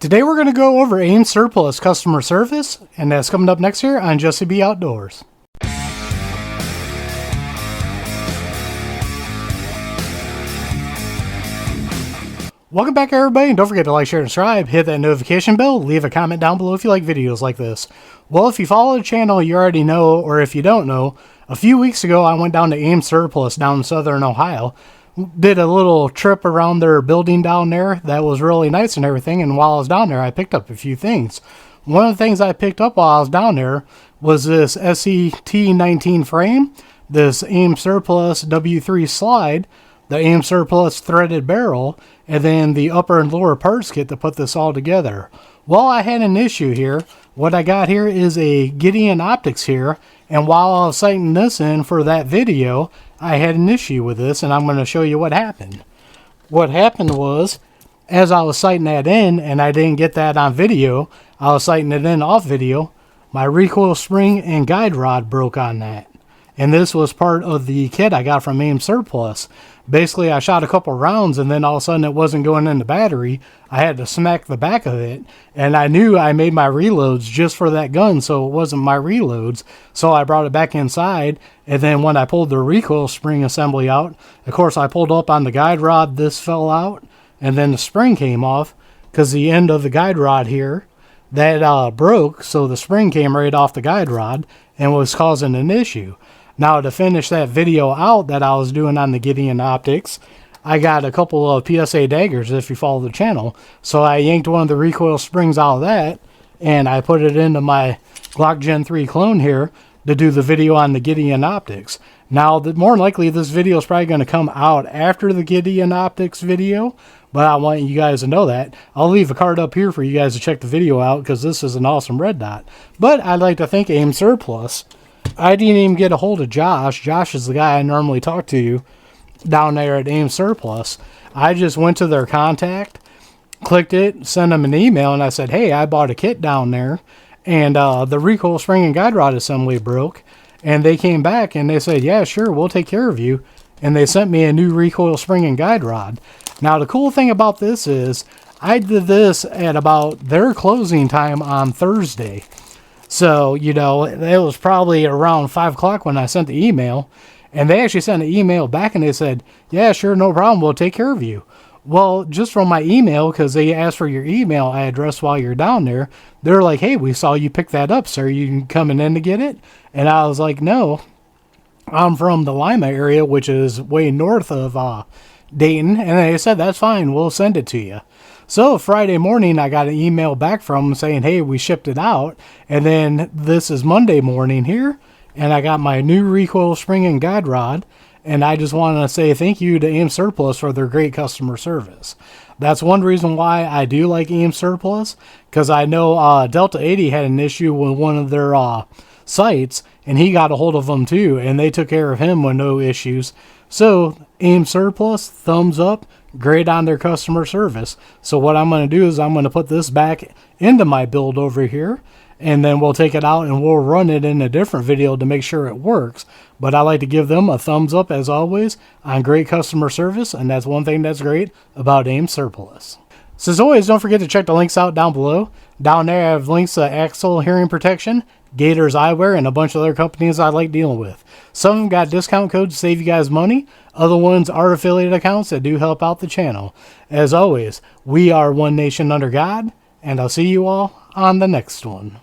Today we're going to go over AimSurplus customer service, and that's coming up next here on Jesse B Outdoors. Welcome back everybody, and don't forget to like, share, and subscribe, hit that notification bell, leave a comment down below if you like videos like this. Well, if you follow the channel, you already know, or if you don't know, a few weeks ago I went down to AimSurplus down in southern Ohio, did a little trip around their building down there that was really nice and everything, and while I was down there I picked up a few things. One of the things I picked up while I was down there was this SET19 frame, this AimSurplus W3 slide, the AimSurplus threaded barrel, and then the upper and lower parts kit to put this all together. Well, I had an issue here. What I got here is a Gideon optics here, and while I was sighting this in for that video, I had an issue with this, and I'm going to show you what happened. What happened was, as I was sighting that in, and I didn't get that on video, I was sighting it in off video, my recoil spring and guide rod broke on that. And this was part of the kit I got from AimSurplus. Basically, I shot a couple rounds and then all of a sudden it wasn't going in the battery. I had to smack the back of it. And I knew I made my reloads just for that gun, so it wasn't my reloads. So I brought it back inside. And then when I pulled the recoil spring assembly out, of course I pulled up on the guide rod, this fell out. And then the spring came off because the end of the guide rod here, that broke. So the spring came right off the guide rod and was causing an issue. Now, to finish that video out that I was doing on the Gideon optics, I got a couple of PSA daggers if you follow the channel. So I yanked one of the recoil springs out of that, and I put it into my Glock Gen 3 clone here to do the video on the Gideon optics. Now, more likely this video is probably going to come out after the Gideon optics video, but I want you guys to know that. I'll leave a card up here for you guys to check the video out because this is an awesome red dot. But I'd like to thank AimSurplus. I didn't even get a hold of Josh. Josh is the guy I normally talk to down there at AimSurplus. I just went to their contact, clicked it, sent them an email, and I said, hey, I bought a kit down there, and the recoil spring and guide rod assembly broke. And they came back and they said, yeah, sure, we'll take care of you. And they sent me a new recoil spring and guide rod. Now, the cool thing about this is I did this at about their closing time on Thursday. So, you know, it was probably around 5 o'clock when I sent the email, and they actually sent an email back and they said, yeah, sure, no problem, we'll take care of you. Well, just from my email, because they asked for your email address while you're down there, they're like, hey, we saw you pick that up, sir, you coming in to get it? And I was like, no, I'm from the Lima area, which is way north of Dayton, and they said, that's fine, we'll send it to you. So Friday morning, I got an email back from them saying, hey, we shipped it out. And then this is Monday morning here, and I got my new recoil spring and guide rod. And I just want to say thank you to AimSurplus for their great customer service. That's one reason why I do like AimSurplus, because I know Delta 80 had an issue with one of their sites, and he got a hold of them too, and they took care of him with no issues. So AimSurplus, thumbs up. Great on their customer service. So what I'm going to do is I'm going to put this back into my build over here, and then we'll take it out and we'll run it in a different video to make sure it works. But I like to give them a thumbs up as always on great customer service, and that's one thing that's great about AimSurplus. So as always, don't forget to check the links out down below. Down there I have links to Axle Hearing Protection, Gators Eyewear, and a bunch of other companies I like dealing with. Some of them got discount codes to save you guys money. Other ones are affiliate accounts that do help out the channel. As always, we are one nation under God, and I'll see you all on the next one.